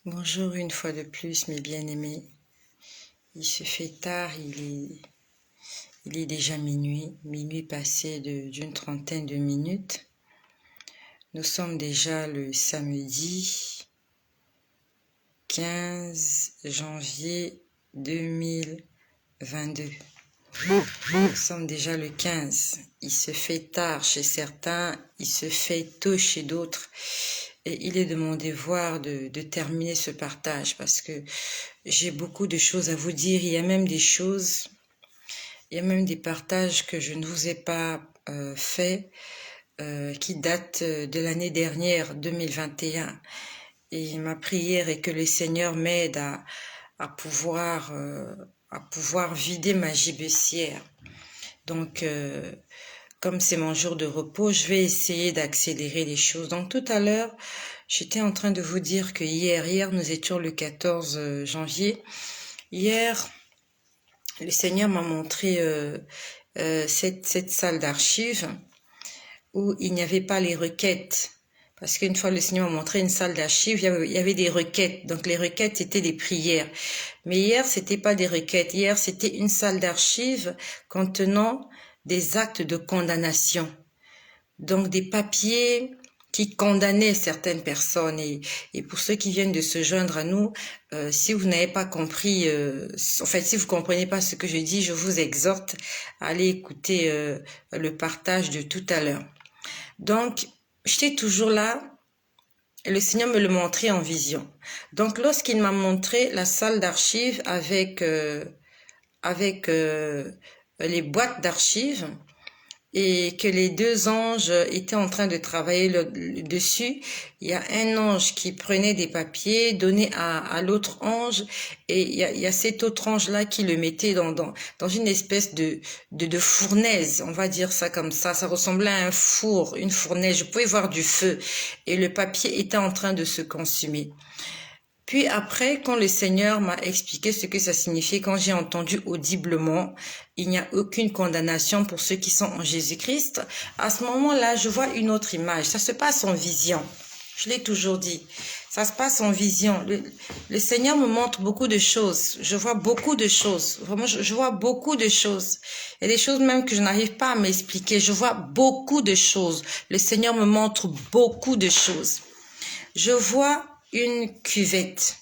Bonjour une fois de plus, mes bien-aimés. Il se fait tard, il est déjà minuit passé d'une trentaine de minutes. Nous sommes déjà le samedi 15 janvier 2022. Nous sommes déjà le 15. Il se fait tard chez certains, il se fait tôt chez d'autres. Et il est de mon devoir de terminer ce partage parce que j'ai beaucoup de choses à vous dire. Il y a même des partages que je ne vous ai pas faits qui datent de l'année dernière, 2021. Et ma prière est que le Seigneur m'aide à pouvoir vider ma gibecière. Donc, comme c'est mon jour de repos, je vais essayer d'accélérer les choses. Donc tout à l'heure, j'étais en train de vous dire que hier nous étions le 14 janvier. Hier, le Seigneur m'a montré cette salle d'archives où il n'y avait pas les requêtes. Parce qu'une fois, le Seigneur m'a montré une salle d'archives, il y avait des requêtes. Donc les requêtes, c'était des prières. Mais hier, c'était pas des requêtes. Hier, c'était une salle d'archives contenant des actes de condamnation. Donc des papiers qui condamnaient certaines personnes. Et pour ceux qui viennent de se joindre à nous, si vous n'avez pas compris, si vous comprenez pas ce que je dis, je vous exhorte à aller écouter le partage de tout à l'heure. Donc, j'étais toujours là. Et le Seigneur me le montrait en vision. Donc, lorsqu'il m'a montré la salle d'archives avec les boîtes d'archives, et que les deux anges étaient en train de travailler dessus. Il y a un ange qui prenait des papiers, donnait à l'autre ange, et il y a cet autre ange-là qui le mettait dans une espèce de fournaise, on va dire ça comme ça. Ça ressemblait à un four, une fournaise. Je pouvais voir du feu, et le papier était en train de se consumer. Puis après, quand le Seigneur m'a expliqué ce que ça signifiait, quand j'ai entendu audiblement, il n'y a aucune condamnation pour ceux qui sont en Jésus-Christ, à ce moment-là, je vois une autre image. Ça se passe en vision. Je l'ai toujours dit. Ça se passe en vision. Le Seigneur me montre beaucoup de choses. Je vois beaucoup de choses. Vraiment, je vois beaucoup de choses. Il y a des choses même que je n'arrive pas à m'expliquer. Je vois beaucoup de choses. Le Seigneur me montre beaucoup de choses. Je vois une cuvette.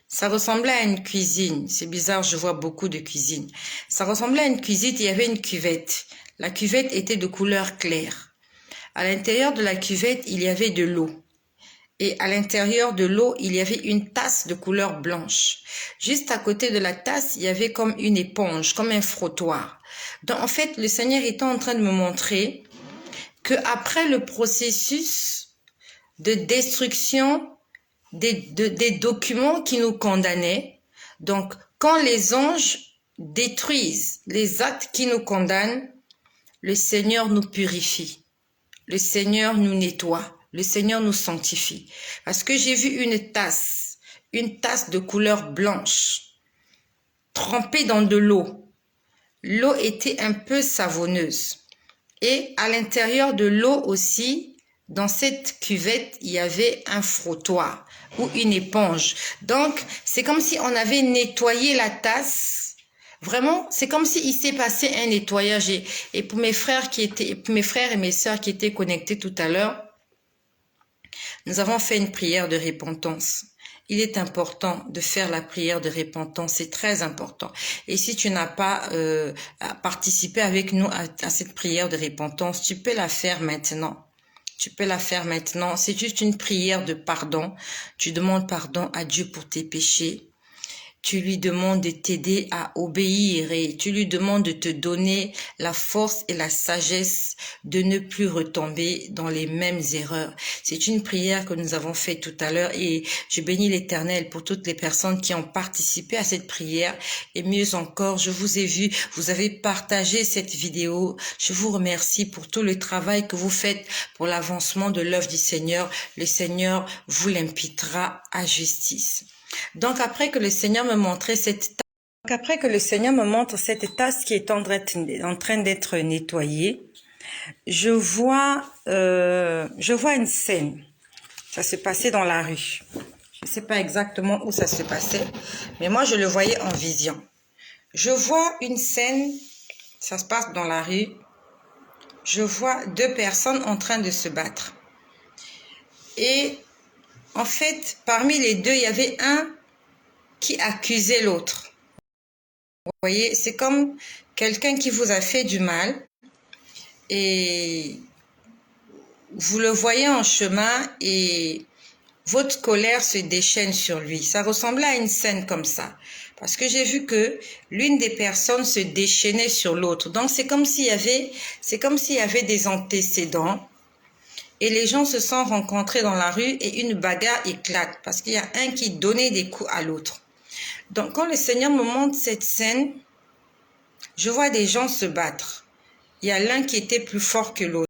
Ça ressemblait à une cuisine. C'est bizarre, je vois beaucoup de cuisines. Ça ressemblait à une cuisine, il y avait une cuvette. La cuvette était de couleur claire. À l'intérieur de la cuvette, il y avait de l'eau. Et à l'intérieur de l'eau, il y avait une tasse de couleur blanche. Juste à côté de la tasse, il y avait comme une éponge, comme un frottoir. Donc, en fait, le Seigneur était en train de me montrer que après le processus de destruction des documents qui nous condamnaient. Donc, quand les anges détruisent les actes qui nous condamnent, le Seigneur nous purifie. Le Seigneur nous nettoie. Le Seigneur nous sanctifie. Parce que j'ai vu une tasse de couleur blanche, trempée dans de l'eau. L'eau était un peu savonneuse. Et à l'intérieur de l'eau aussi, dans cette cuvette, il y avait un frottoir ou une éponge. Donc, c'est comme si on avait nettoyé la tasse. Vraiment, c'est comme s'il s'est passé un nettoyage. Et pour mes frères et mes sœurs qui étaient connectés tout à l'heure, nous avons fait une prière de repentance. Il est important de faire la prière de repentance, c'est très important. Et si tu n'as pas participé avec nous à cette prière de repentance, tu peux la faire maintenant. Tu peux la faire maintenant. C'est juste une prière de pardon. Tu demandes pardon à Dieu pour tes péchés. Tu lui demandes de t'aider à obéir et tu lui demandes de te donner la force et la sagesse de ne plus retomber dans les mêmes erreurs. C'est une prière que nous avons faite tout à l'heure et je bénis l'Éternel pour toutes les personnes qui ont participé à cette prière et mieux encore, je vous ai vu, vous avez partagé cette vidéo. Je vous remercie pour tout le travail que vous faites pour l'avancement de l'œuvre du Seigneur. Le Seigneur vous l'imputera à justice. Donc après que le Seigneur me montrait cette tasse qui est en train d'être nettoyée, je vois une scène. Ça se passait dans la rue. sais pas exactement où ça se passait, mais moi je le voyais en vision. Je vois une scène, ça se passe dans la rue. Je vois deux personnes en train de se battre. Et en fait, parmi les deux, il y avait un qui accusait l'autre. Vous voyez, c'est comme quelqu'un qui vous a fait du mal et vous le voyez en chemin et votre colère se déchaîne sur lui. Ça ressemblait à une scène comme ça. Parce que j'ai vu que l'une des personnes se déchaînait sur l'autre. Donc c'est comme s'il y avait des antécédents. Et les gens se sont rencontrés dans la rue et une bagarre éclate. Parce qu'il y a un qui donnait des coups à l'autre. Donc quand le Seigneur me montre cette scène, je vois des gens se battre. Il y a l'un qui était plus fort que l'autre.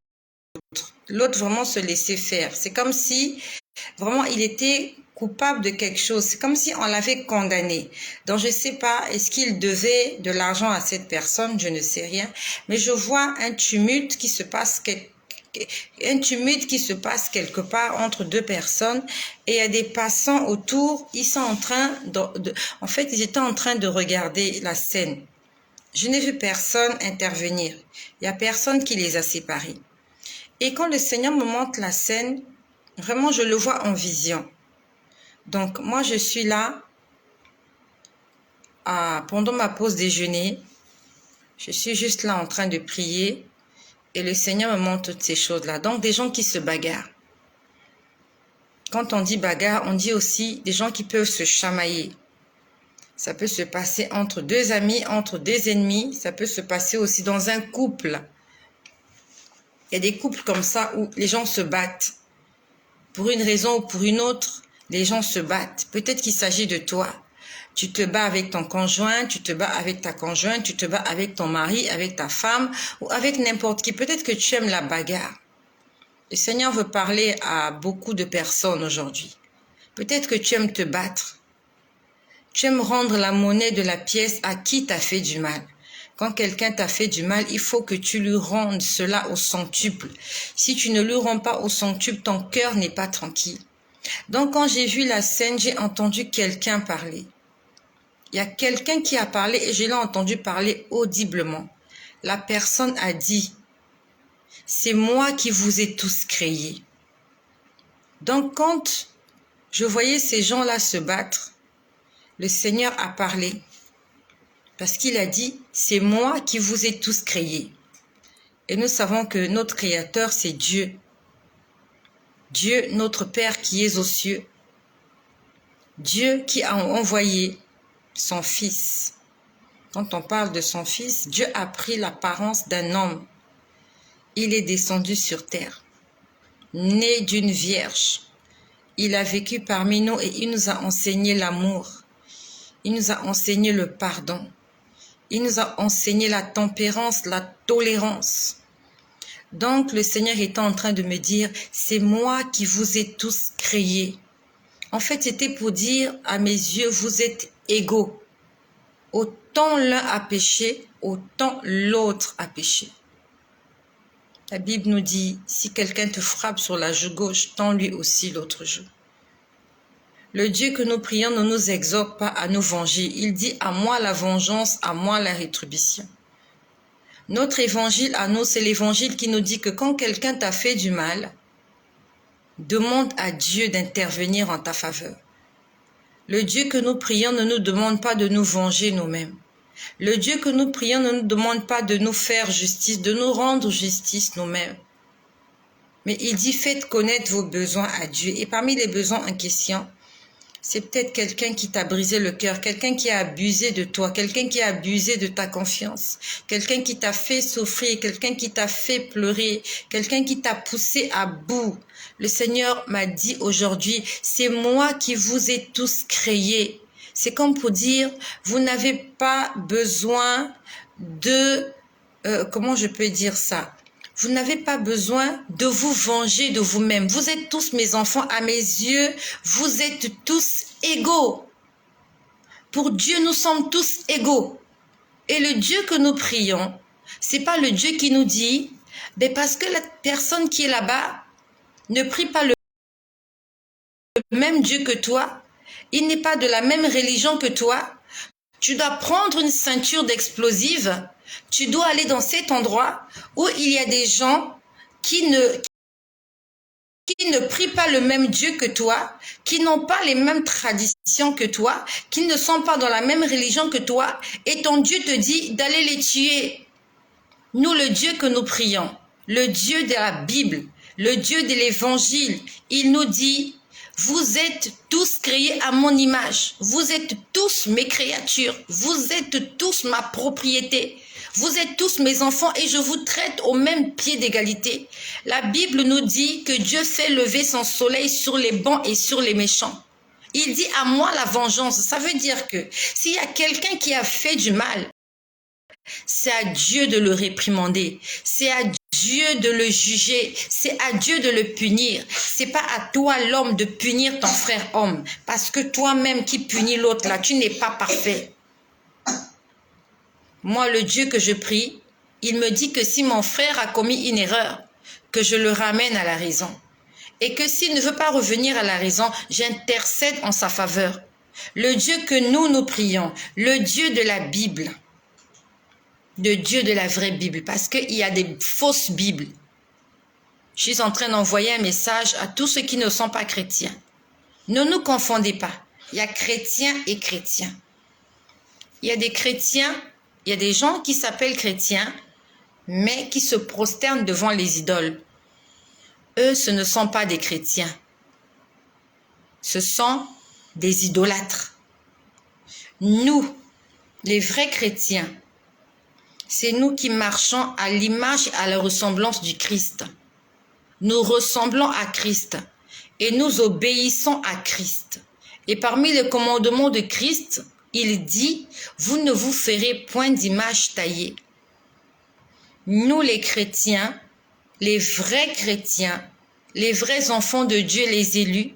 L'autre vraiment se laissait faire. C'est comme si vraiment il était coupable de quelque chose. C'est comme si on l'avait condamné. Donc je ne sais pas, est-ce qu'il devait de l'argent à cette personne? Je ne sais rien. Mais je vois un tumulte qui se passe quelque part entre deux personnes et il y a des passants autour. Ils sont en train en fait, ils étaient en train de regarder la scène. Je n'ai vu personne intervenir. Il n'y a personne qui les a séparés. Et quand le Seigneur me montre la scène, vraiment, je le vois en vision. Donc, moi, je suis là, pendant ma pause déjeuner. Je suis juste là en train de prier. Et le Seigneur me montre toutes ces choses-là. Donc, des gens qui se bagarrent. Quand on dit bagarre, on dit aussi des gens qui peuvent se chamailler. Ça peut se passer entre deux amis, entre deux ennemis. Ça peut se passer aussi dans un couple. Il y a des couples comme ça où les gens se battent. Pour une raison ou pour une autre, les gens se battent. Peut-être qu'il s'agit de toi. Tu te bats avec ton conjoint, tu te bats avec ta conjointe, tu te bats avec ton mari, avec ta femme ou avec n'importe qui. Peut-être que tu aimes la bagarre. Le Seigneur veut parler à beaucoup de personnes aujourd'hui. Peut-être que tu aimes te battre. Tu aimes rendre la monnaie de la pièce à qui t'a fait du mal. Quand quelqu'un t'a fait du mal, il faut que tu lui rendes cela au centuple. Si tu ne lui rends pas au centuple, ton cœur n'est pas tranquille. Donc quand j'ai vu la scène, j'ai entendu quelqu'un parler. Il y a quelqu'un qui a parlé et je l'ai entendu parler audiblement. La personne a dit, c'est moi qui vous ai tous créés. Donc quand je voyais ces gens-là se battre, le Seigneur a parlé. Parce qu'il a dit, c'est moi qui vous ai tous créés. Et nous savons que notre Créateur, c'est Dieu. Dieu, notre Père qui est aux cieux. Dieu qui a envoyé son Fils. Quand on parle de son Fils, Dieu a pris l'apparence d'un homme. Il est descendu sur terre, né d'une vierge. Il a vécu parmi nous et il nous a enseigné l'amour. Il nous a enseigné le pardon. Il nous a enseigné la tempérance, la tolérance. Donc, le Seigneur était en train de me dire, c'est moi qui vous ai tous créés. En fait, c'était pour dire, à mes yeux, vous êtes égaux. Autant l'un a péché, autant l'autre a péché. La Bible nous dit, si quelqu'un te frappe sur la joue gauche, tends lui aussi l'autre joue. Le Dieu que nous prions ne nous exhorte pas à nous venger. Il dit, à moi la vengeance, à moi la rétribution. Notre évangile à nous, c'est l'évangile qui nous dit que quand quelqu'un t'a fait du mal, demande à Dieu d'intervenir en ta faveur. Le Dieu que nous prions ne nous demande pas de nous venger nous-mêmes. Le Dieu que nous prions ne nous demande pas de nous faire justice, de nous rendre justice nous-mêmes. Mais il dit, faites connaître vos besoins à Dieu. Et parmi les besoins en question, c'est peut-être quelqu'un qui t'a brisé le cœur, quelqu'un qui a abusé de toi, quelqu'un qui a abusé de ta confiance, quelqu'un qui t'a fait souffrir, quelqu'un qui t'a fait pleurer, quelqu'un qui t'a poussé à bout. Le Seigneur m'a dit aujourd'hui, c'est moi qui vous ai tous créés. C'est comme pour dire, vous n'avez pas besoin de, comment je peux dire ça? Vous n'avez pas besoin de vous venger de vous-même. Vous êtes tous mes enfants, à mes yeux, vous êtes tous égaux. Pour Dieu, nous sommes tous égaux. Et le Dieu que nous prions, c'est pas le Dieu qui nous dit, mais parce que la personne qui est là-bas ne prie pas le même Dieu que toi, il n'est pas de la même religion que toi, tu dois prendre une ceinture d'explosifs, tu dois aller dans cet endroit où il y a des gens qui ne prient pas le même Dieu que toi, qui n'ont pas les mêmes traditions que toi, qui ne sont pas dans la même religion que toi, et ton Dieu te dit d'aller les tuer. Nous, le Dieu que nous prions, le Dieu de la Bible, le Dieu de l'Évangile, il nous dit, vous êtes tous créés à mon image, vous êtes tous mes créatures, vous êtes tous ma propriété, vous êtes tous mes enfants et je vous traite au même pied d'égalité. La Bible nous dit que Dieu fait lever son soleil sur les bons et sur les méchants. Il dit à moi la vengeance. Ça veut dire que s'il y a quelqu'un qui a fait du mal, c'est à Dieu de le réprimander, c'est à Dieu de le juger, c'est à Dieu de le punir. C'est pas à toi l'homme de punir ton frère homme, parce que toi-même qui punis l'autre là, tu n'es pas parfait. Moi, le Dieu que je prie, il me dit que si mon frère a commis une erreur, que je le ramène à la raison. Et que s'il ne veut pas revenir à la raison, j'intercède en sa faveur. Le Dieu que nous prions, le Dieu de la Bible, le Dieu de la vraie Bible, parce qu'il y a des fausses Bibles. Je suis en train d'envoyer un message à tous ceux qui ne sont pas chrétiens. Ne nous confondez pas. Il y a chrétiens et chrétiens. Il y a des chrétiens, il y a des gens qui s'appellent chrétiens, mais qui se prosternent devant les idoles. Eux, ce ne sont pas des chrétiens. Ce sont des idolâtres. Nous, les vrais chrétiens, c'est nous qui marchons à l'image et à la ressemblance du Christ. Nous ressemblons à Christ et nous obéissons à Christ. Et parmi les commandements de Christ, il dit, vous ne vous ferez point d'image taillée. Nous les chrétiens, les vrais chrétiens, les vrais enfants de Dieu, les élus,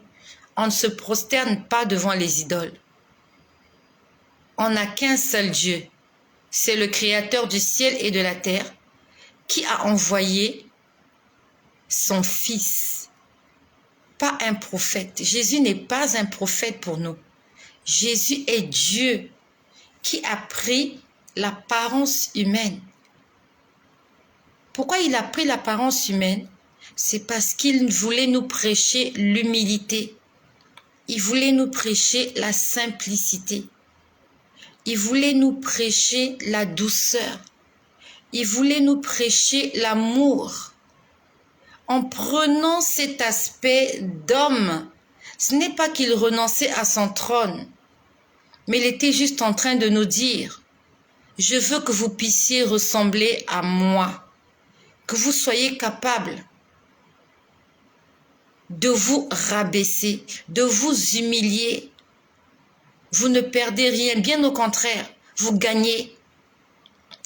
on ne se prosterne pas devant les idoles. On n'a qu'un seul Dieu, c'est le Créateur du ciel et de la terre qui a envoyé son Fils, pas un prophète. Jésus n'est pas un prophète pour nous. Jésus est Dieu qui a pris l'apparence humaine. Pourquoi il a pris l'apparence humaine? C'est parce qu'il voulait nous prêcher l'humilité. Il voulait nous prêcher la simplicité. Il voulait nous prêcher la douceur. Il voulait nous prêcher l'amour. En prenant cet aspect d'homme, ce n'est pas qu'il renonçait à son trône, mais il était juste en train de nous dire, je veux que vous puissiez ressembler à moi, que vous soyez capables de vous rabaisser, de vous humilier. Vous ne perdez rien, bien au contraire, vous gagnez.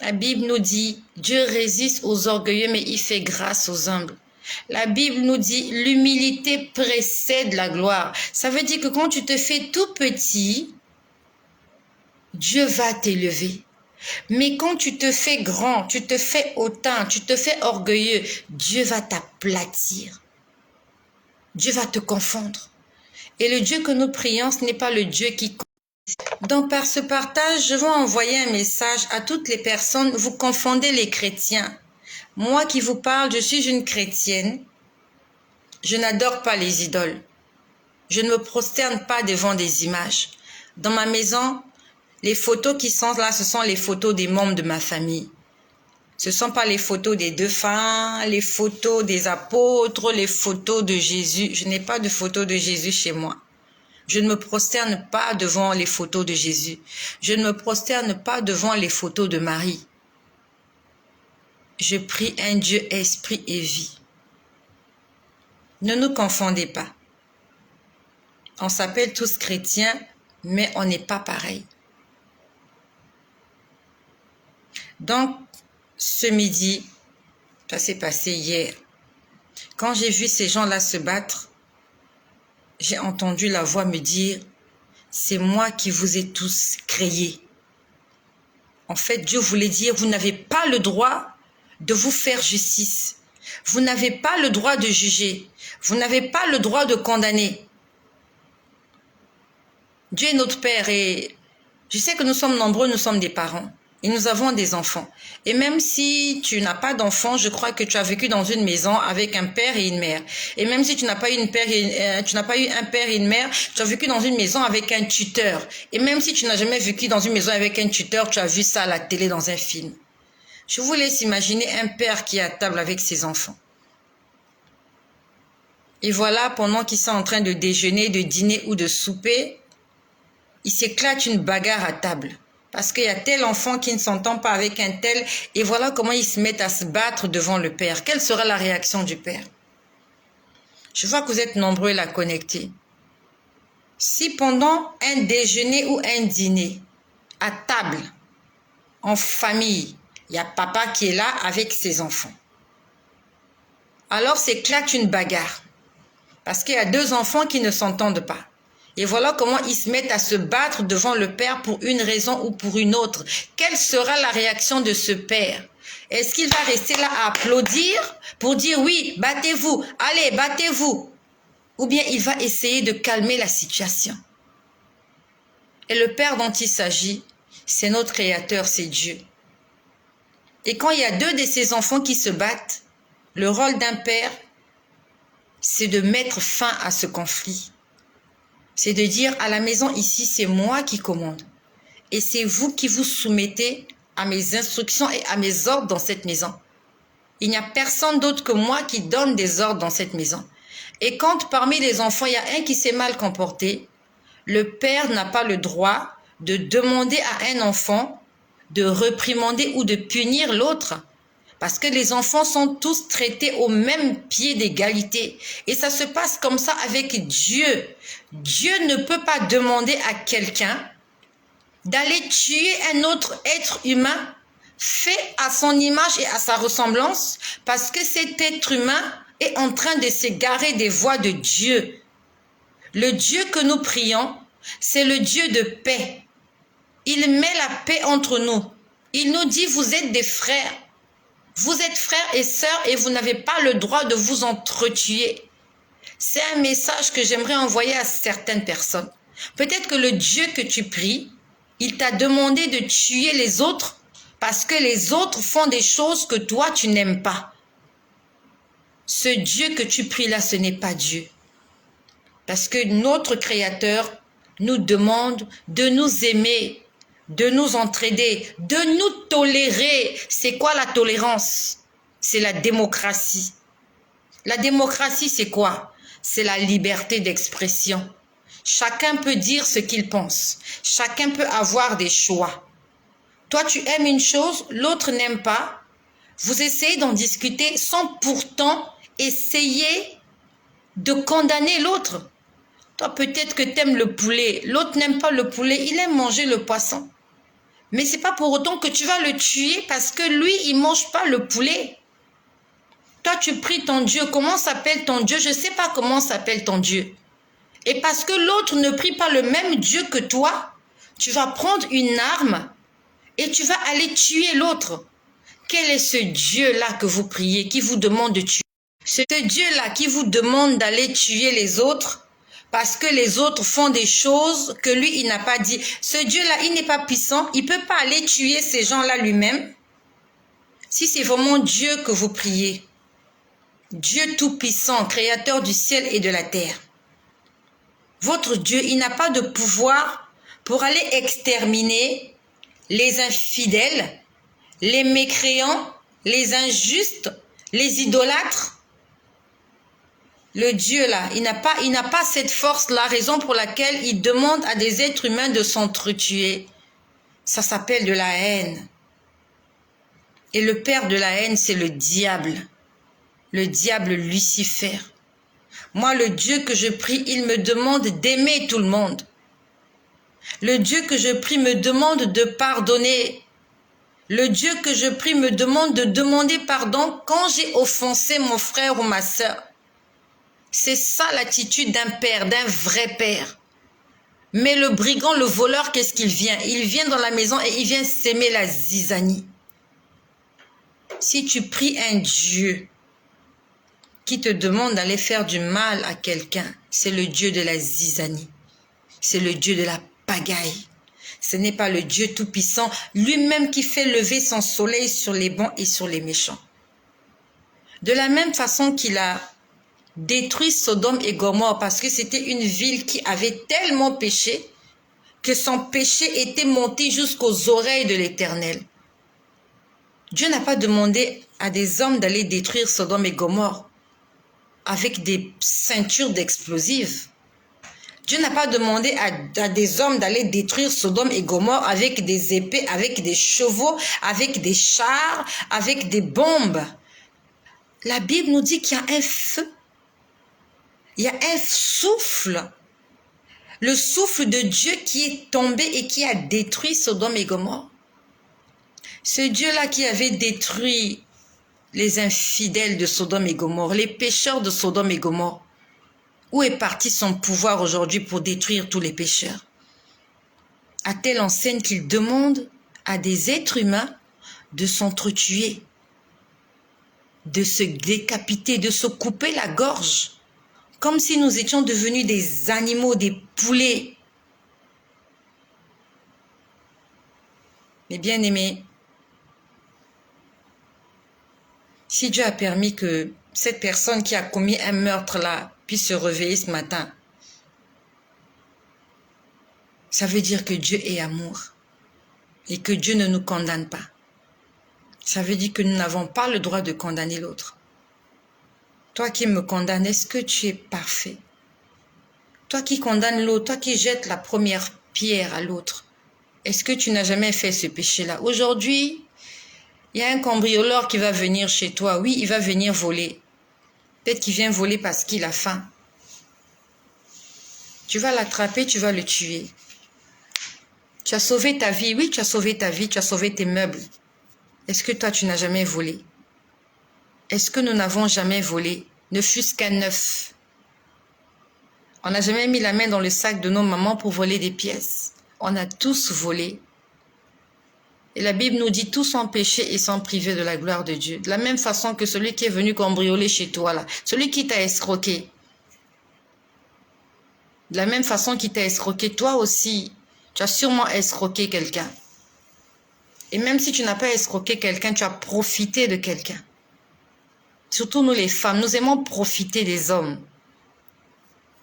La Bible nous dit, Dieu résiste aux orgueilleux, mais il fait grâce aux humbles. La Bible nous dit, l'humilité précède la gloire. Ça veut dire que quand tu te fais tout petit, Dieu va t'élever. Mais quand tu te fais grand, tu te fais hautain, tu te fais orgueilleux, Dieu va t'aplatir. Dieu va te confondre. Et le Dieu que nous prions, ce n'est pas le Dieu qui... Donc par ce partage, je veux envoyer un message à toutes les personnes. Vous confondez les chrétiens. Moi qui vous parle, je suis une chrétienne. Je n'adore pas les idoles. Je ne me prosterne pas devant des images. Dans ma maison, les photos qui sont là, ce sont les photos des membres de ma famille. Ce ne sont pas les photos des défunts, les photos des apôtres, les photos de Jésus. Je n'ai pas de photos de Jésus chez moi. Je ne me prosterne pas devant les photos de Jésus. Je ne me prosterne pas devant les photos de Marie. Je prie un Dieu esprit et vie. Ne nous confondez pas. On s'appelle tous chrétiens, mais on n'est pas pareil. Donc, ce midi, ça s'est passé hier. Quand j'ai vu ces gens-là se battre, j'ai entendu la voix me dire, c'est moi qui vous ai tous créés. En fait, Dieu voulait dire, vous n'avez pas le droit de vous faire justice. Vous n'avez pas le droit de juger. Vous n'avez pas le droit de condamner. Dieu est notre Père et je sais que nous sommes nombreux, nous sommes des parents et nous avons des enfants. Et même si tu n'as pas d'enfants, je crois que tu as vécu dans une maison avec un père et une mère. Et même si tu n'as pas eu tu n'as pas eu un père et une mère, tu as vécu dans une maison avec un tuteur. Et même si tu n'as jamais vécu dans une maison avec un tuteur, tu as vu ça à la télé dans un film. Je vous laisse imaginer un père qui est à table avec ses enfants. Et voilà, pendant qu'ils sont en train de déjeuner, de dîner ou de souper, il s'éclate une bagarre à table. Parce qu'il y a tel enfant qui ne s'entend pas avec un tel, et voilà comment ils se mettent à se battre devant le père. Quelle sera la réaction du père? Je vois que vous êtes nombreux à la connecter. Si pendant un déjeuner ou un dîner, à table, en famille, il y a papa qui est là avec ses enfants, alors s'éclate une bagarre. Parce qu'il y a deux enfants qui ne s'entendent pas. Et voilà comment ils se mettent à se battre devant le père pour une raison ou pour une autre. Quelle sera la réaction de ce père? Est-ce qu'il va rester là à applaudir pour dire oui, battez-vous, allez, battez-vous? Ou bien il va essayer de calmer la situation? Et le père dont il s'agit, c'est notre Créateur, c'est Dieu. Et quand il y a deux de ses enfants qui se battent, le rôle d'un père, c'est de mettre fin à ce conflit. C'est de dire à la maison ici, c'est moi qui commande. Et c'est vous qui vous soumettez à mes instructions et à mes ordres dans cette maison. Il n'y a personne d'autre que moi qui donne des ordres dans cette maison. Et quand parmi les enfants, il y a un qui s'est mal comporté, le père n'a pas le droit de demander à un enfant de réprimander ou de punir l'autre. Parce que les enfants sont tous traités au même pied d'égalité. Et ça se passe comme ça avec Dieu. Dieu ne peut pas demander à quelqu'un d'aller tuer un autre être humain fait à son image et à sa ressemblance parce que cet être humain est en train de s'égarer des voies de Dieu. Le Dieu que nous prions, c'est le Dieu de paix. Il met la paix entre nous. Il nous dit, vous êtes des frères. Vous êtes frères et sœurs et vous n'avez pas le droit de vous entretuer. C'est un message que j'aimerais envoyer à certaines personnes. Peut-être que le Dieu que tu pries, il t'a demandé de tuer les autres parce que les autres font des choses que toi tu n'aimes pas. Ce Dieu que tu pries là, ce n'est pas Dieu. Parce que notre Créateur nous demande de nous aimer, de nous entraider, de nous tolérer. C'est quoi la tolérance? C'est la démocratie. La démocratie, c'est quoi? C'est la liberté d'expression. Chacun peut dire ce qu'il pense. Chacun peut avoir des choix. Toi, tu aimes une chose, l'autre n'aime pas. Vous essayez d'en discuter sans pourtant essayer de condamner l'autre. Toi, peut-être que tu aimes le poulet. L'autre n'aime pas le poulet. Il aime manger le poisson. Mais ce n'est pas pour autant que tu vas le tuer parce que lui, il ne mange pas le poulet. Toi, tu pries ton Dieu. Comment s'appelle ton Dieu? Je ne sais pas comment s'appelle ton Dieu. Et parce que l'autre ne prie pas le même Dieu que toi, tu vas prendre une arme et tu vas aller tuer l'autre. Quel est ce Dieu-là que vous priez, qui vous demande de tuer? Ce Dieu-là qui vous demande d'aller tuer les autres parce que les autres font des choses que lui, il n'a pas dit. Ce Dieu-là, il n'est pas puissant. Il ne peut pas aller tuer ces gens-là lui-même. Si c'est vraiment Dieu que vous priez, Dieu tout-puissant, créateur du ciel et de la terre, votre Dieu, il n'a pas de pouvoir pour aller exterminer les infidèles, les mécréants, les injustes, les idolâtres. Le Dieu là, il n'a pas cette force-là, raison pour laquelle il demande à des êtres humains de s'entretuer. Ça s'appelle de la haine. Et le père de la haine, c'est le diable Lucifer. Moi, le Dieu que je prie, il me demande d'aimer tout le monde. Le Dieu que je prie me demande de pardonner. Le Dieu que je prie me demande de demander pardon quand j'ai offensé mon frère ou ma sœur. C'est ça l'attitude d'un père, d'un vrai père. Mais le brigand, le voleur, qu'est-ce qu'il vient? Il vient dans la maison et il vient s'aimer la zizanie. Si tu pries un Dieu qui te demande d'aller faire du mal à quelqu'un, c'est le Dieu de la zizanie. c'est le Dieu de la pagaille. Ce n'est pas le Dieu tout-puissant, lui-même qui fait lever son soleil sur les bons et sur les méchants. De la même façon qu'il a détruit Sodome et Gomorrhe parce que c'était une ville qui avait tellement péché que son péché était monté jusqu'aux oreilles de l'Éternel. Dieu n'a pas demandé à des hommes d'aller détruire Sodome et Gomorrhe avec des ceintures d'explosifs. Dieu n'a pas demandé à des hommes d'aller détruire Sodome et Gomorrhe avec des épées, avec des chevaux, avec des chars, avec des bombes. La Bible nous dit qu'il y a un feu. Il y a un souffle. Le souffle de Dieu qui est tombé et qui a détruit Sodome et Gomorrhe. Ce Dieu-là qui avait détruit les infidèles de Sodome et Gomorrhe, les pécheurs de Sodome et Gomorrhe. Où est parti son pouvoir aujourd'hui pour détruire tous les pécheurs? À telle enseigne qu'il demande à des êtres humains de s'entretuer, de se décapiter, de se couper la gorge, comme si nous étions devenus des animaux, des poulets. Mais bien aimés, si Dieu a permis que cette personne qui a commis un meurtre là puisse se réveiller ce matin, ça veut dire que Dieu est amour et que Dieu ne nous condamne pas. Ça veut dire que nous n'avons pas le droit de condamner l'autre. Toi qui me condamnes, est-ce que tu es parfait? Toi qui condamnes l'autre, toi qui jettes la première pierre à l'autre, est-ce que tu n'as jamais fait ce péché-là? Aujourd'hui, il y a un cambrioleur qui va venir chez toi. Oui, il va venir voler. Peut-être qu'il vient voler parce qu'il a faim. Tu vas l'attraper, tu vas le tuer. Tu as sauvé ta vie. Oui, tu as sauvé ta vie, tu as sauvé tes meubles. Est-ce que toi, tu n'as jamais volé? Est-ce que nous n'avons jamais volé, ne fût-ce qu'un œuf? On n'a jamais mis la main dans le sac de nos mamans pour voler des pièces. On a tous volé. Et la Bible nous dit tous ont péché et sont privés de la gloire de Dieu. De la même façon que celui qui est venu cambrioler chez toi, là, celui qui t'a escroqué. De la même façon qu'il t'a escroqué, toi aussi, tu as sûrement escroqué quelqu'un. Et même si tu n'as pas escroqué quelqu'un, tu as profité de quelqu'un. Surtout nous les femmes, nous aimons profiter des hommes.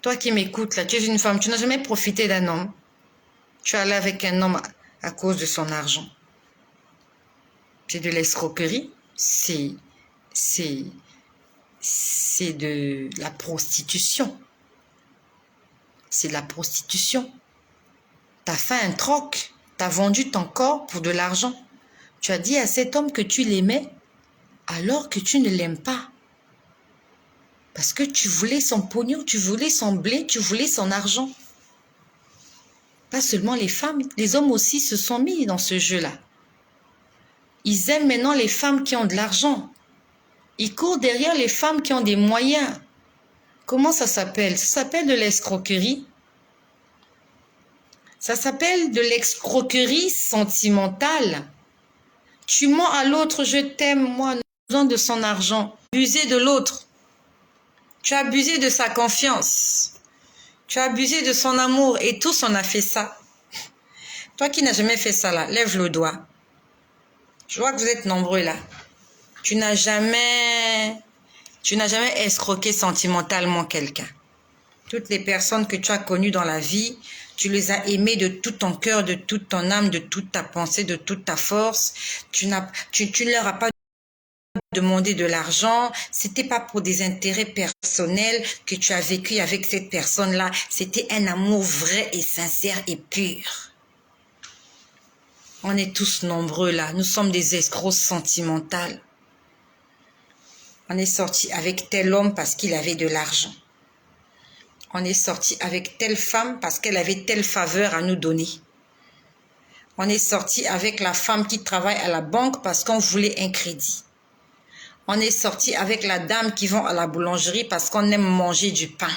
Toi qui m'écoutes là, tu es une femme, tu n'as jamais profité d'un homme. Tu es allé avec un homme à cause de son argent. C'est de l'escroquerie, c'est de la prostitution. C'est de la prostitution. Tu as fait un troc, tu as vendu ton corps pour de l'argent. Tu as dit à cet homme que tu l'aimais alors que tu ne l'aimes pas. Parce que tu voulais son pognon, tu voulais son blé, tu voulais son argent. Pas seulement les femmes, les hommes aussi se sont mis dans ce jeu-là. Ils aiment maintenant les femmes qui ont de l'argent. Ils courent derrière les femmes qui ont des moyens. Comment ça s'appelle? Ça s'appelle de l'escroquerie. Ça s'appelle de l'escroquerie sentimentale. Tu mens à l'autre, je t'aime, moi, besoin de son argent. Abuser de l'autre. Tu as abusé de sa confiance. Tu as abusé de son amour et tous on a fait ça. Toi qui n'as jamais fait ça là, lève le doigt. Je vois que vous êtes nombreux là. Tu n'as jamais escroqué sentimentalement quelqu'un. Toutes les personnes que tu as connues dans la vie, tu les as aimées de tout ton cœur, de toute ton âme, de toute ta pensée, de toute ta force. Tu ne leur as pas demandé de l'argent. C'était pas pour des intérêts personnels que tu as vécu avec cette personne-là. C'était un amour vrai et sincère et pur. On est tous nombreux là. Nous sommes des escrocs sentimentaux. On est sorti avec tel homme parce qu'il avait de l'argent. On est sorti avec telle femme parce qu'elle avait telle faveur à nous donner. On est sorti avec la femme qui travaille à la banque parce qu'on voulait un crédit. On est sorti avec la dame qui vend à la boulangerie parce qu'on aime manger du pain.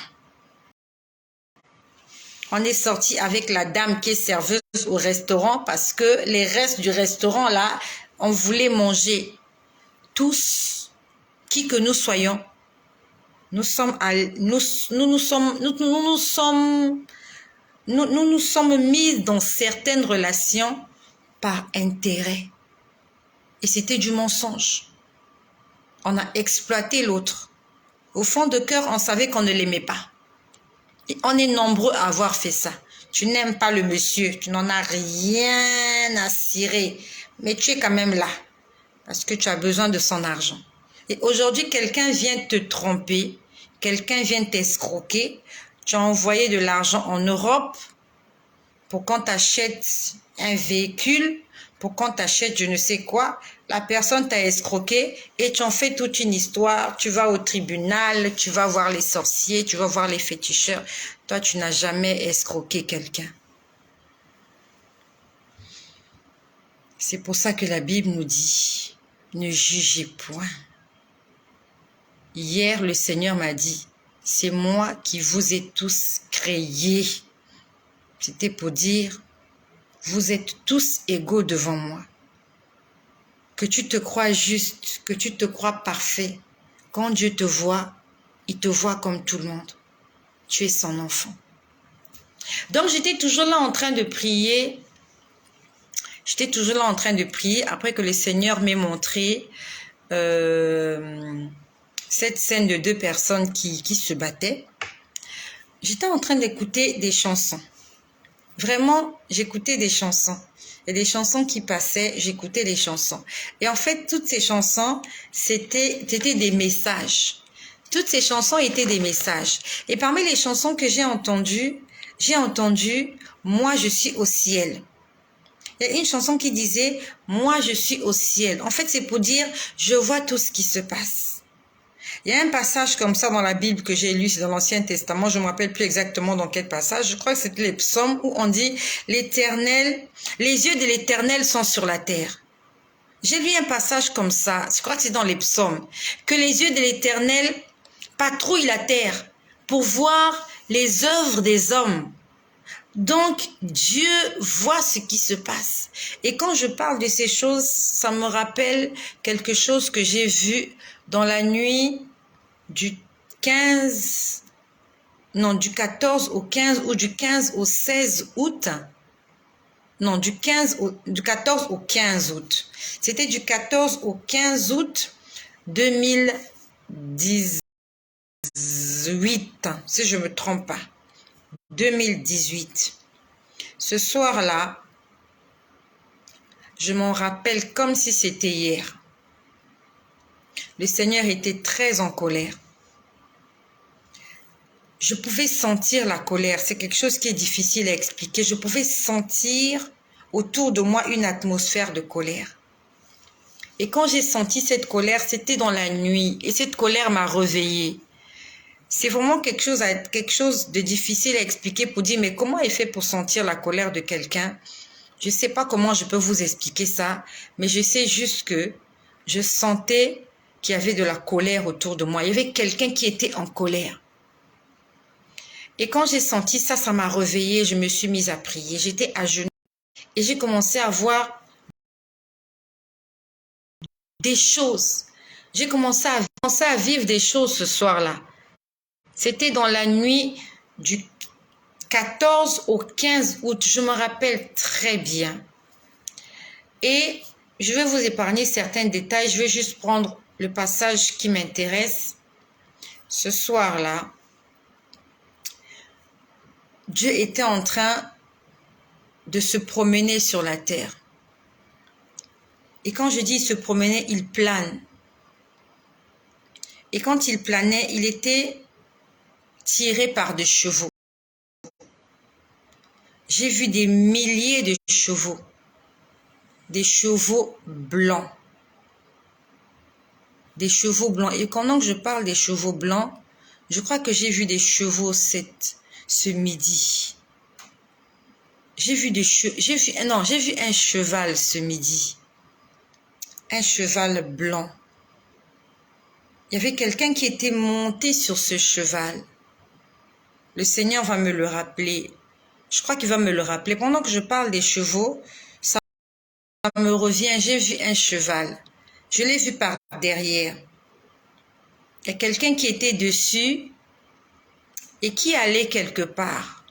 On est sorti avec la dame qui est serveuse au restaurant parce que les restes du restaurant là, on voulait manger. Tous, qui que nous soyons, nous sommes nous sommes mis dans certaines relations par intérêt. Et c'était du mensonge. On a exploité l'autre. Au fond de cœur, on savait qu'on ne l'aimait pas. Et on est nombreux à avoir fait ça. Tu n'aimes pas le monsieur, tu n'en as rien à cirer, mais tu es quand même là parce que tu as besoin de son argent. Et aujourd'hui, quelqu'un vient te tromper, quelqu'un vient t'escroquer, tu as envoyé de l'argent en Europe pour qu'on t'achète un véhicule, pour qu'on t'achète je ne sais quoi, la personne t'a escroqué et tu en fais toute une histoire, tu vas au tribunal, tu vas voir les sorciers, tu vas voir les féticheurs. Toi, tu n'as jamais escroqué quelqu'un. C'est pour ça que la Bible nous dit, ne jugez point. Hier, le Seigneur m'a dit, c'est moi qui vous ai tous créés. C'était pour dire, vous êtes tous égaux devant moi. Que tu te crois juste, que tu te crois parfait. Quand Dieu te voit, il te voit comme tout le monde. Tu es son enfant. Donc, j'étais toujours là en train de prier. J'étais toujours là en train de prier après que le Seigneur m'ait montré cette scène de deux personnes qui se battaient. J'étais en train d'écouter des chansons. Vraiment, j'écoutais des chansons. Il y a des chansons qui passaient, j'écoutais les chansons. Et en fait, toutes ces chansons, c'était des messages. Toutes ces chansons étaient des messages. Et parmi les chansons que j'ai entendu, « Moi, je suis au ciel ». Il y a une chanson qui disait « Moi, je suis au ciel ». En fait, c'est pour dire « Je vois tout ce qui se passe ». Il y a un passage comme ça dans la Bible que j'ai lu, c'est dans l'Ancien Testament, je ne me rappelle plus exactement dans quel passage, je crois que c'était les psaumes où on dit « L'Éternel, les yeux de l'Éternel sont sur la terre ». J'ai lu un passage comme ça, je crois que c'est dans les psaumes, que les yeux de l'Éternel patrouillent la terre pour voir les œuvres des hommes. Donc, Dieu voit ce qui se passe. Et quand je parle de ces choses, ça me rappelle quelque chose que j'ai vu dans la nuit du 14 au 15 ou du 15 au 16 août. Non, du 14 au 15 août. C'était du 14 au 15 août 2018, si je ne me trompe pas. 2018. Ce soir-là, je m'en rappelle comme si c'était hier. Le Seigneur était très en colère. Je pouvais sentir la colère. C'est quelque chose qui est difficile à expliquer. Je pouvais sentir autour de moi une atmosphère de colère. Et quand j'ai senti cette colère, c'était dans la nuit. Et cette colère m'a réveillée. C'est vraiment quelque chose de difficile à expliquer pour dire, mais comment il fait pour sentir la colère de quelqu'un? Je ne sais pas comment je peux vous expliquer ça, mais je sais juste que je sentais qu'il y avait de la colère autour de moi. Il y avait quelqu'un qui était en colère. Et quand j'ai senti ça, ça m'a réveillée. Je me suis mise à prier. J'étais à genoux et j'ai commencé à voir des choses. J'ai commencé à vivre des choses ce soir-là. C'était dans la nuit du 14 au 15 août. Je me rappelle très bien. Et je vais vous épargner certains détails. Je vais juste prendre le passage qui m'intéresse. Ce soir-là, Dieu était en train de se promener sur la terre. Et quand je dis se promener, il plane. Et quand il planait, il était tiré par des chevaux. J'ai vu des milliers de chevaux. Des chevaux blancs. Des chevaux blancs. Et pendant que je parle des chevaux blancs, je crois que j'ai vu des chevaux ce midi. J'ai vu un cheval ce midi. Un cheval blanc. Il y avait quelqu'un qui était monté sur ce cheval. Le Seigneur va me le rappeler. Je crois qu'il va me le rappeler. Pendant que je parle des chevaux, ça me revient. J'ai vu un cheval. Je l'ai vu par derrière. Il y a quelqu'un qui était dessus et qui allait quelque part.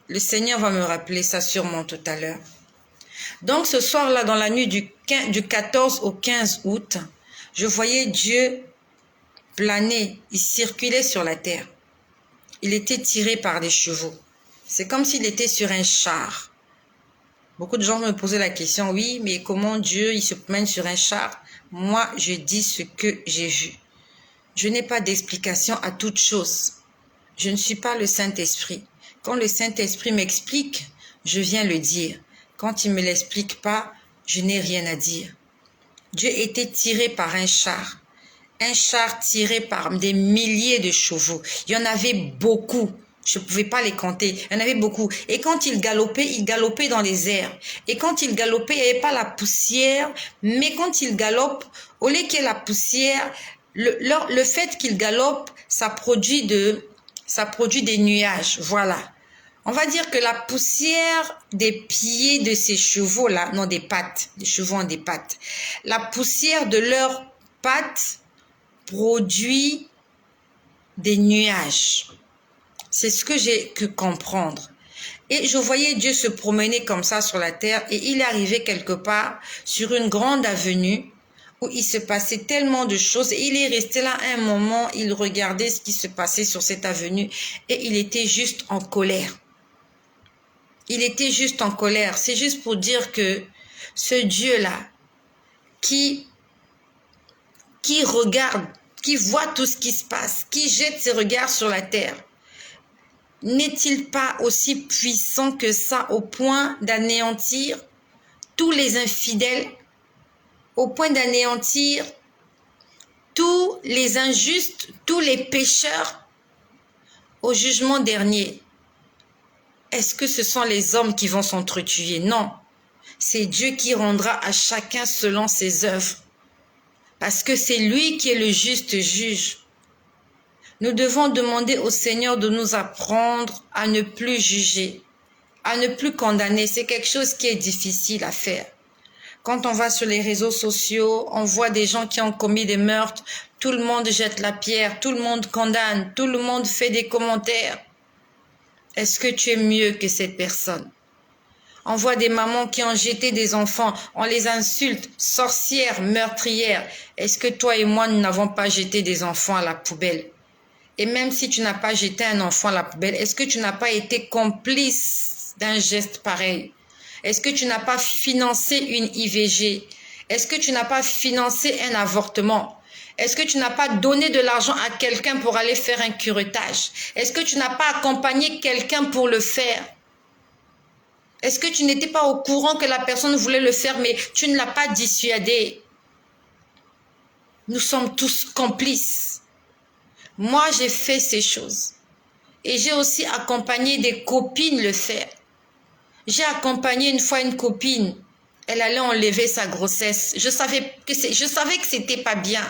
Le Seigneur va me rappeler ça sûrement tout à l'heure. Donc ce soir-là, dans la nuit du 14 au 15 août, je voyais Dieu planer, il circulait sur la terre. Il était tiré par des chevaux. C'est comme s'il était sur un char. Beaucoup de gens me posaient la question, oui, mais comment Dieu, il se promène sur un char? Moi, je dis ce que j'ai vu. Je n'ai pas d'explication à toute chose. Je ne suis pas le Saint-Esprit. Quand le Saint-Esprit m'explique, je viens le dire. Quand il ne me l'explique pas, je n'ai rien à dire. Dieu était tiré par un char tiré par des milliers de chevaux. Il y en avait beaucoup. Je ne pouvais pas les compter. Il y en avait beaucoup. Et quand il galopait dans les airs. Et quand il galopait, il n'y avait pas la poussière. Mais quand il galope, au lieu qu'il y ait la poussière, le fait qu'il galope, ça produit des nuages. Voilà. On va dire que la poussière des pieds de ces chevaux-là, non, des pattes, les chevaux ont des pattes. La poussière de leurs pattes produit des nuages. C'est ce que j'ai pu comprendre. Et je voyais Dieu se promener comme ça sur la terre et il est arrivé quelque part sur une grande avenue où il se passait tellement de choses et il est resté là un moment, il regardait ce qui se passait sur cette avenue et il était juste en colère. Il était juste en colère. C'est juste pour dire que ce Dieu-là qui regarde, qui voit tout ce qui se passe, qui jette ses regards sur la terre, n'est-il pas aussi puissant que ça au point d'anéantir tous les infidèles, au point d'anéantir tous les injustes, tous les pécheurs au jugement dernier? Est-ce que ce sont les hommes qui vont s'entretuer? Non, c'est Dieu qui rendra à chacun selon ses œuvres. Parce que c'est lui qui est le juste juge. Nous devons demander au Seigneur de nous apprendre à ne plus juger, à ne plus condamner. C'est quelque chose qui est difficile à faire. Quand on va sur les réseaux sociaux, on voit des gens qui ont commis des meurtres. Tout le monde jette la pierre, tout le monde condamne, tout le monde fait des commentaires. Est-ce que tu es mieux que cette personne? On voit des mamans qui ont jeté des enfants, on les insulte, sorcières, meurtrières. Est-ce que toi et moi, nous n'avons pas jeté des enfants à la poubelle? Et même si tu n'as pas jeté un enfant à la poubelle, est-ce que tu n'as pas été complice d'un geste pareil? Est-ce que tu n'as pas financé une IVG? Est-ce que tu n'as pas financé un avortement? Est-ce que tu n'as pas donné de l'argent à quelqu'un pour aller faire un curettage? Est-ce que tu n'as pas accompagné quelqu'un pour le faire? Est-ce que tu n'étais pas au courant que la personne voulait le faire, mais tu ne l'as pas dissuadé? Nous sommes tous complices. Moi, j'ai fait ces choses. Et j'ai aussi accompagné des copines le faire. J'ai accompagné une fois une copine. Elle allait enlever sa grossesse. Je savais que c'était pas bien.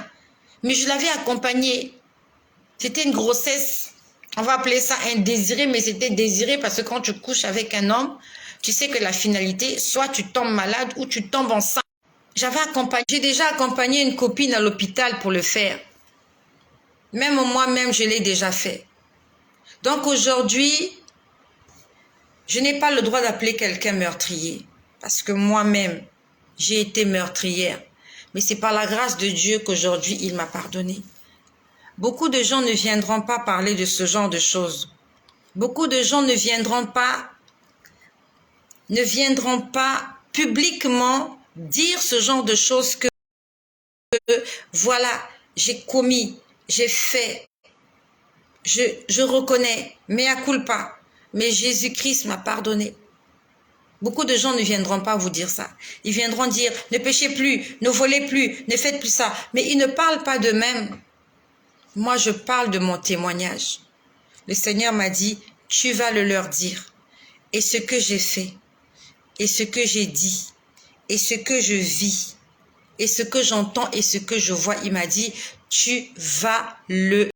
Mais je l'avais accompagnée. C'était une grossesse, on va appeler ça indésirée, mais c'était désiré parce que quand tu couches avec un homme, tu sais que la finalité, soit tu tombes malade ou tu tombes enceinte. J'ai déjà accompagné une copine à l'hôpital pour le faire. Même moi-même, je l'ai déjà fait. Donc aujourd'hui, je n'ai pas le droit d'appeler quelqu'un meurtrier. Parce que moi-même, j'ai été meurtrière. Mais c'est par la grâce de Dieu qu'aujourd'hui, il m'a pardonné. Beaucoup de gens ne viendront pas parler de ce genre de choses. Beaucoup de gens ne viendront pas publiquement dire ce genre de choses que voilà, j'ai commis, j'ai fait, je reconnais, mea culpa, mais Jésus-Christ m'a pardonné. Beaucoup de gens ne viendront pas vous dire ça. Ils viendront dire, ne péchez plus, ne volez plus, ne faites plus ça. Mais ils ne parlent pas d'eux-mêmes. Moi, je parle de mon témoignage. Le Seigneur m'a dit, tu vas le leur dire. Et ce que j'ai fait, et ce que j'ai dit, et ce que je vis, et ce que j'entends, et ce que je vois, il m'a dit, tu vas le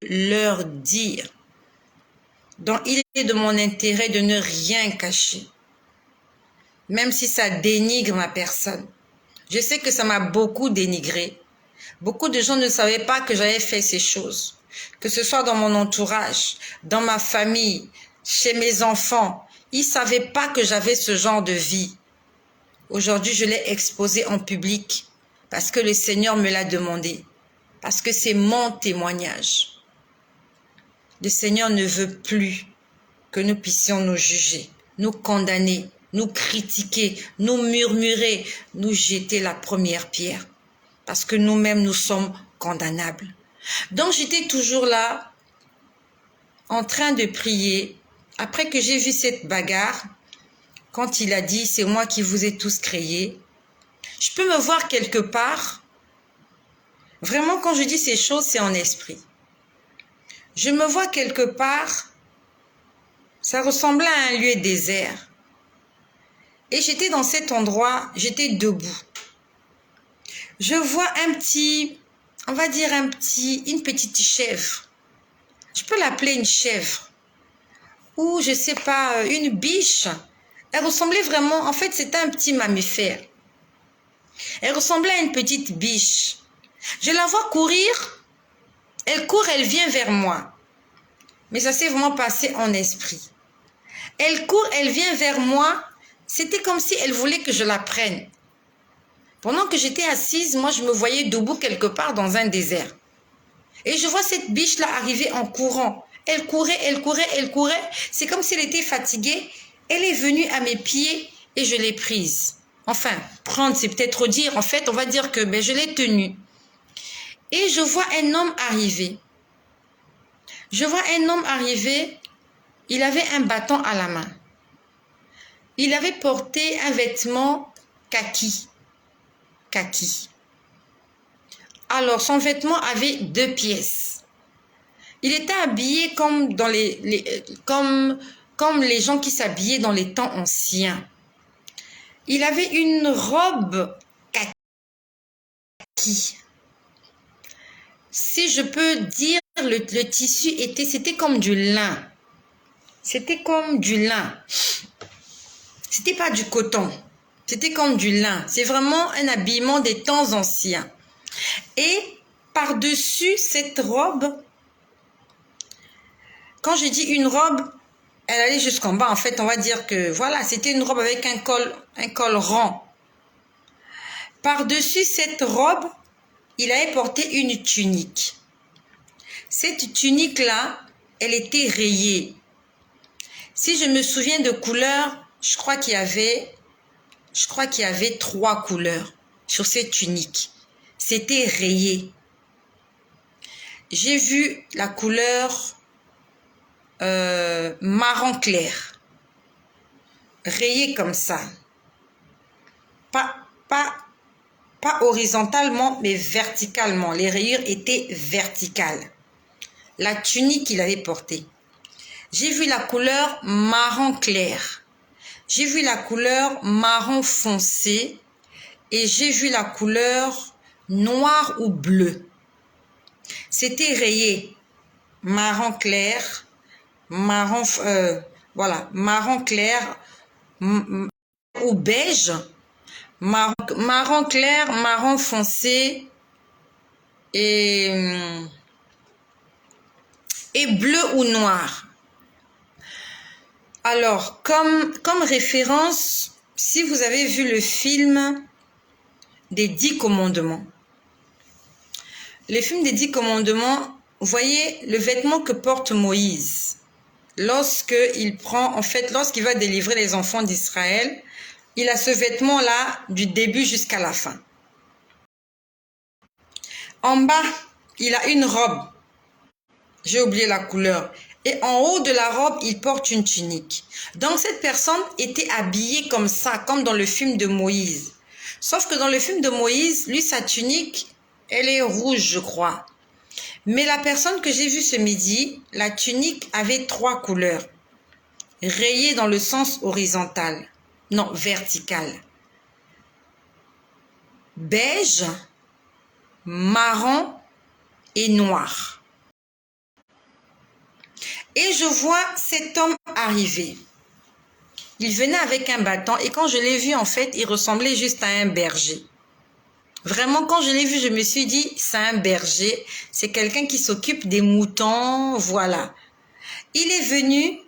leur dire. Donc, il est de mon intérêt de ne rien cacher. Même si ça dénigre ma personne. Je sais que ça m'a beaucoup dénigré. Beaucoup de gens ne savaient pas que j'avais fait ces choses. Que ce soit dans mon entourage, dans ma famille, chez mes enfants. Ils ne savaient pas que j'avais ce genre de vie. Aujourd'hui, je l'ai exposé en public parce que le Seigneur me l'a demandé, parce que c'est mon témoignage. Le Seigneur ne veut plus que nous puissions nous juger, nous condamner, nous critiquer, nous murmurer, nous jeter la première pierre, parce que nous-mêmes, nous sommes condamnables. Donc, j'étais toujours là, en train de prier, après que j'ai vu cette bagarre, quand il a dit, c'est moi qui vous ai tous créés, je peux me voir quelque part. Vraiment, quand je dis ces choses, c'est en esprit. Je me vois quelque part, ça ressemblait à un lieu désert. Et j'étais dans cet endroit, j'étais debout. Je vois un petit, on va dire une petite chèvre. Je peux l'appeler une chèvre. Ou je sais pas, une biche. Elle ressemblait vraiment, en fait c'était un petit mammifère. Elle ressemblait à une petite biche. Je la vois courir. Elle court, elle vient vers moi. Mais ça s'est vraiment passé en esprit. Elle court, elle vient vers moi. C'était comme si elle voulait que je la prenne. Pendant que j'étais assise, moi je me voyais debout quelque part dans un désert. Et je vois cette biche-là arriver en courant. Elle courait, elle courait, elle courait. C'est comme si elle était fatiguée. Elle est venue à mes pieds et je l'ai prise. Enfin, prendre, c'est peut-être trop dire. En fait, on va dire que je l'ai tenue. Et je vois un homme arriver. Je vois un homme arriver. Il avait un bâton à la main. Il avait porté un vêtement kaki. Kaki. Alors, son vêtement avait 2 pièces. Il était habillé comme dans comme les gens qui s'habillaient dans les temps anciens. Il avait une robe kaki. Si je peux dire, le tissu c'était comme du lin. C'était comme du lin. C'était pas du coton. C'était comme du lin. C'est vraiment un habillement des temps anciens. Et par-dessus cette robe, quand je dis une robe, elle allait jusqu'en bas. En fait, on va dire que voilà, c'était une robe avec un col rond. Par-dessus cette robe, il avait porté une tunique. Cette tunique-là, elle était rayée. Si je me souviens de couleurs, je crois qu'il y avait 3 couleurs sur cette tunique. C'était rayé. J'ai vu la couleur marron clair. Rayé comme ça. Pas horizontalement, mais verticalement. Les rayures étaient verticales. La tunique qu'il avait portée. J'ai vu la couleur marron clair. J'ai vu la couleur marron foncé. Et j'ai vu la couleur noir ou bleu. C'était rayé. Marron clair. Marron, marron clair ou beige. Marron clair, marron foncé et bleu ou noir. Alors, comme référence, si vous avez vu le film des 10 commandements, le film des 10 commandements, vous voyez le vêtement que porte Moïse lorsqu'il va délivrer les enfants d'Israël. Il a ce vêtement-là du début jusqu'à la fin. En bas, il a une robe. J'ai oublié la couleur. Et en haut de la robe, il porte une tunique. Donc, cette personne était habillée comme ça, comme dans le film de Moïse. Sauf que dans le film de Moïse, lui, sa tunique, elle est rouge, je crois. Mais la personne que j'ai vue ce midi, la tunique avait 3 couleurs. Rayée dans le sens horizontal. Non, vertical. Beige, marron et noir. Et je vois cet homme arriver. Il venait avec un bâton et quand je l'ai vu, en fait, il ressemblait juste à un berger. Vraiment, quand je l'ai vu, je me suis dit, c'est un berger, c'est quelqu'un qui s'occupe des moutons, voilà. Il est venu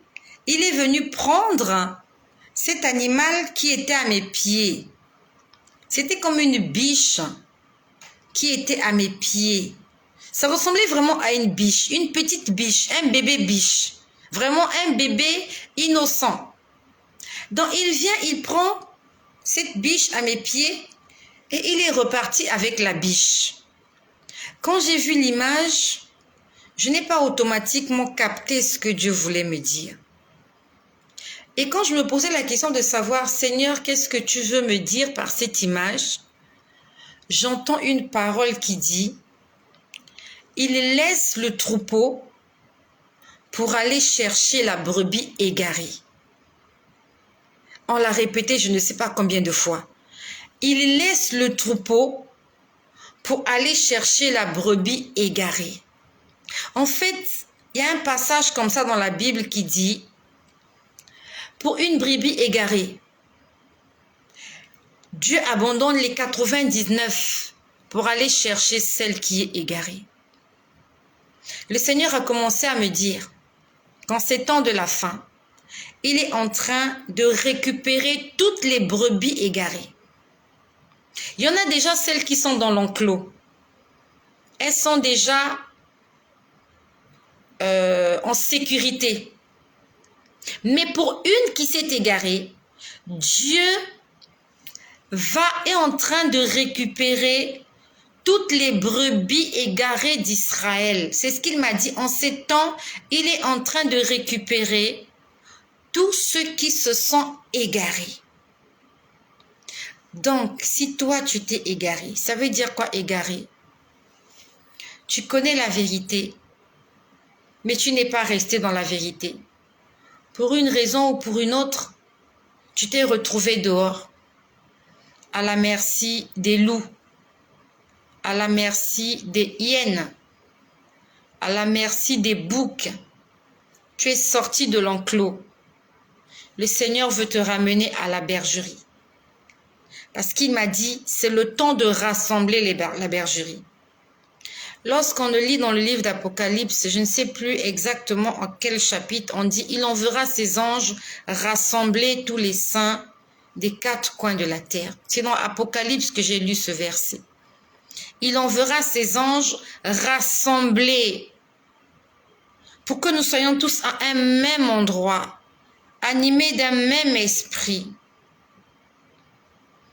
il est venu prendre cet animal qui était à mes pieds. C'était comme une biche qui était à mes pieds. Ça ressemblait vraiment à une biche, une petite biche, un bébé biche. Vraiment un bébé innocent. Donc il vient, il prend cette biche à mes pieds et il est reparti avec la biche. Quand j'ai vu l'image, je n'ai pas automatiquement capté ce que Dieu voulait me dire. Et quand je me posais la question de savoir, Seigneur, qu'est-ce que tu veux me dire par cette image? J'entends une parole qui dit, il laisse le troupeau pour aller chercher la brebis égarée. On l'a répété je ne sais pas combien de fois. Il laisse le troupeau pour aller chercher la brebis égarée. En fait, il y a un passage comme ça dans la Bible qui dit, pour une brebis égarée, Dieu abandonne les 99 pour aller chercher celle qui est égarée. Le Seigneur a commencé à me dire qu'en ces temps de la fin, il est en train de récupérer toutes les brebis égarées. Il y en a déjà celles qui sont dans l'enclos. Elles sont déjà en sécurité. Mais pour une qui s'est égarée, Dieu est en train de récupérer toutes les brebis égarées d'Israël. C'est ce qu'il m'a dit. En ces temps, il est en train de récupérer tous ceux qui se sont égarés. Donc, si toi, tu t'es égaré, ça veut dire quoi égaré? Tu connais la vérité, mais tu n'es pas resté dans la vérité. Pour une raison ou pour une autre, tu t'es retrouvé dehors, à la merci des loups, à la merci des hyènes, à la merci des boucs. Tu es sorti de l'enclos. Le Seigneur veut te ramener à la bergerie. Parce qu'il m'a dit, c'est le temps de rassembler la bergerie. Lorsqu'on le lit dans le livre d'Apocalypse, je ne sais plus exactement en quel chapitre, on dit, il enverra ses anges rassembler tous les saints des 4 coins de la terre. C'est dans Apocalypse que j'ai lu ce verset. Il enverra ses anges rassembler pour que nous soyons tous à un même endroit, animés d'un même esprit.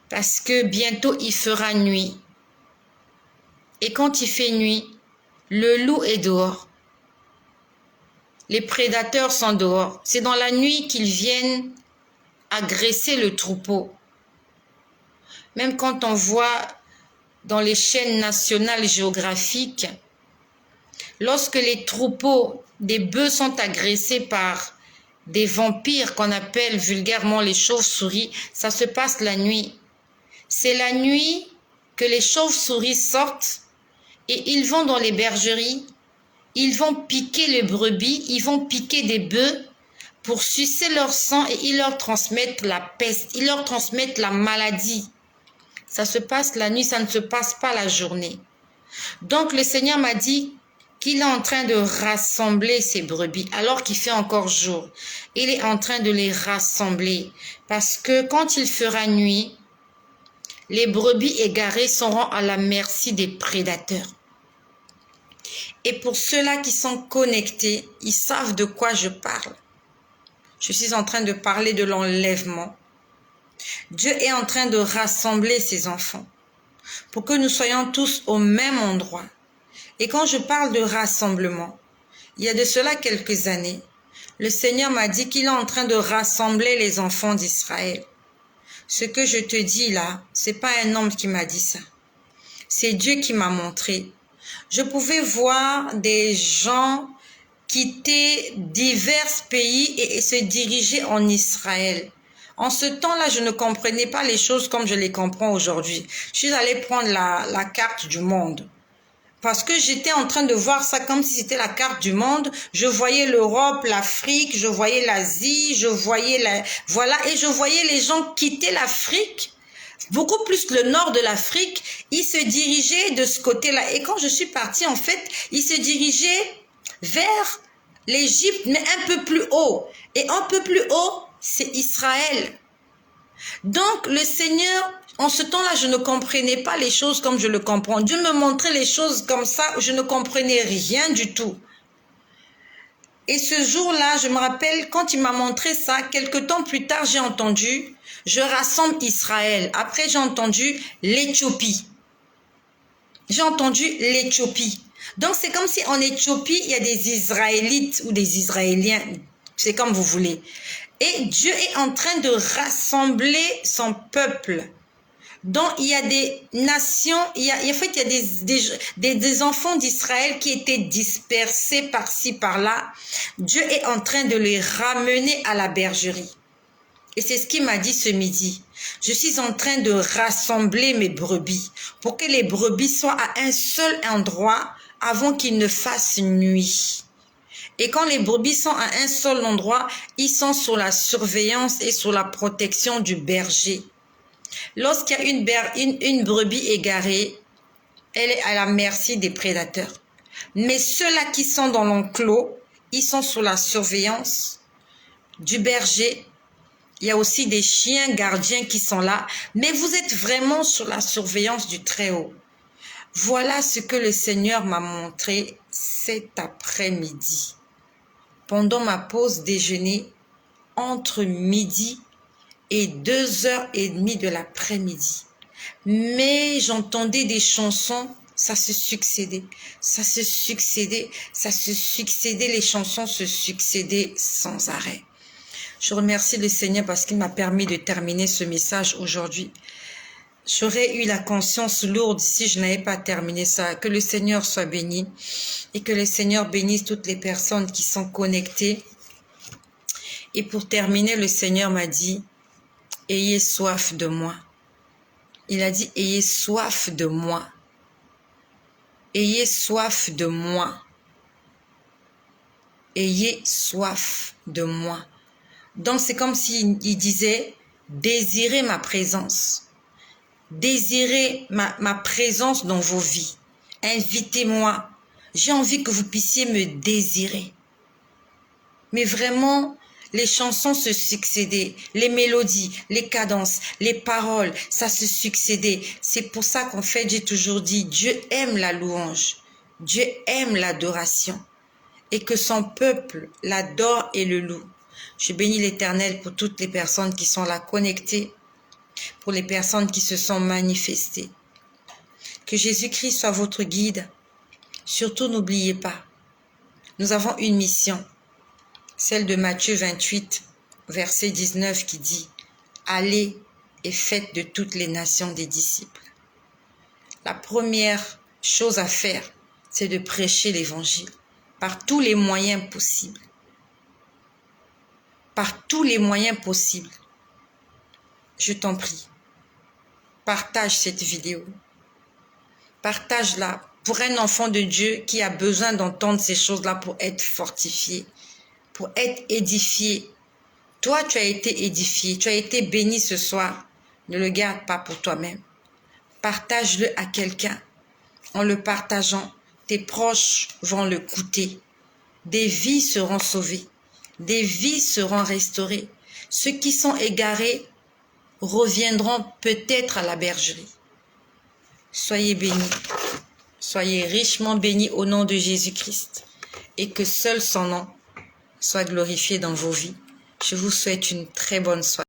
Parce que bientôt il fera nuit. Et quand il fait nuit, le loup est dehors. Les prédateurs sont dehors. C'est dans la nuit qu'ils viennent agresser le troupeau. Même quand on voit dans les chaînes nationales géographiques, lorsque les troupeaux des bœufs sont agressés par des vampires qu'on appelle vulgairement les chauves-souris, ça se passe la nuit. C'est la nuit que les chauves-souris sortent et ils vont dans les bergeries, ils vont piquer les brebis, ils vont piquer des bœufs pour sucer leur sang et ils leur transmettent la peste, ils leur transmettent la maladie. Ça se passe la nuit, ça ne se passe pas la journée. Donc le Seigneur m'a dit qu'il est en train de rassembler ces brebis alors qu'il fait encore jour. Il est en train de les rassembler parce que quand il fera nuit, les brebis égarées seront à la merci des prédateurs. Et pour ceux-là qui sont connectés, ils savent de quoi je parle. Je suis en train de parler de l'enlèvement. Dieu est en train de rassembler ses enfants pour que nous soyons tous au même endroit. Et quand je parle de rassemblement, il y a de cela quelques années, le Seigneur m'a dit qu'il est en train de rassembler les enfants d'Israël. Ce que je te dis là, c'est pas un homme qui m'a dit ça. C'est Dieu qui m'a montré. Je pouvais voir des gens quitter divers pays et se diriger en Israël. En ce temps-là, je ne comprenais pas les choses comme je les comprends aujourd'hui. Je suis allée prendre la carte du monde. Parce que j'étais en train de voir ça comme si c'était la carte du monde. Je voyais l'Europe, l'Afrique, je voyais l'Asie, je voyais voilà, et je voyais les gens quitter l'Afrique, beaucoup plus le nord de l'Afrique. Ils se dirigeaient de ce côté-là. Et quand je suis partie, en fait, ils se dirigeaient vers L'Égypte, mais un peu plus haut. Et un peu plus haut, c'est Israël. Donc, le Seigneur, en ce temps-là, je ne comprenais pas les choses comme je le comprends. Dieu me montrait les choses comme ça, je ne comprenais rien du tout. Et ce jour-là, je me rappelle, quand il m'a montré ça, quelque temps plus tard, j'ai entendu, je rassemble Israël. Après, j'ai entendu l'Éthiopie. J'ai entendu l'Éthiopie. Donc, c'est comme si en Éthiopie, il y a des Israélites ou des Israéliens. C'est comme vous voulez. Et Dieu est en train de rassembler son peuple. Donc, il y a des nations, en fait, il y a des enfants d'Israël qui étaient dispersés par-ci, par-là. Dieu est en train de les ramener à la bergerie. Et c'est ce qu'il m'a dit ce midi. Je suis en train de rassembler mes brebis pour que les brebis soient à un seul endroit avant qu'il ne fasse nuit. Et quand les brebis sont à un seul endroit, ils sont sous la surveillance et sous la protection du berger. Lorsqu'il y a une brebis égarée, elle est à la merci des prédateurs. Mais ceux-là qui sont dans l'enclos, ils sont sous la surveillance du berger. Il y a aussi des chiens gardiens qui sont là, mais vous êtes vraiment sous la surveillance du Très-Haut. Voilà ce que le Seigneur m'a montré cet après-midi. Pendant ma pause déjeuner, entre midi et 2h30 de l'après-midi. Mais j'entendais des chansons, ça se succédait, ça se succédait, ça se succédait, les chansons se succédaient sans arrêt. Je remercie le Seigneur parce qu'il m'a permis de terminer ce message aujourd'hui. J'aurais eu la conscience lourde si je n'avais pas terminé ça. Que le Seigneur soit béni et que le Seigneur bénisse toutes les personnes qui sont connectées. Et pour terminer, le Seigneur m'a dit, ayez soif de moi. Il a dit, ayez soif de moi. Ayez soif de moi. Ayez soif de moi. Donc, c'est comme s'il disait, désirez ma présence. Désirez ma présence dans vos vies. Invitez-moi. J'ai envie que vous puissiez me désirer. Mais vraiment, les chansons se succédaient, les mélodies, les cadences, les paroles, ça se succédait. C'est pour ça qu'en fait, j'ai toujours dit, Dieu aime la louange. Dieu aime l'adoration. Et que son peuple l'adore et le loue. Je bénis l'Éternel pour toutes les personnes qui sont là connectées, pour les personnes qui se sont manifestées. Que Jésus-Christ soit votre guide. Surtout, n'oubliez pas, nous avons une mission, celle de Matthieu 28, verset 19 qui dit « Allez et faites de toutes les nations des disciples ». La première chose à faire, c'est de prêcher l'Évangile par tous les moyens possibles. Par tous les moyens possibles. Je t'en prie, partage cette vidéo. Partage-la pour un enfant de Dieu qui a besoin d'entendre ces choses-là pour être fortifié, pour être édifié. Toi, tu as été édifié, tu as été béni ce soir. Ne le garde pas pour toi-même. Partage-le à quelqu'un. En le partageant, tes proches vont le goûter. Des vies seront sauvées. Des vies seront restaurées. Ceux qui sont égarés reviendront peut-être à la bergerie. Soyez bénis. Soyez richement bénis au nom de Jésus-Christ. Et que seul son nom soit glorifié dans vos vies. Je vous souhaite une très bonne soirée.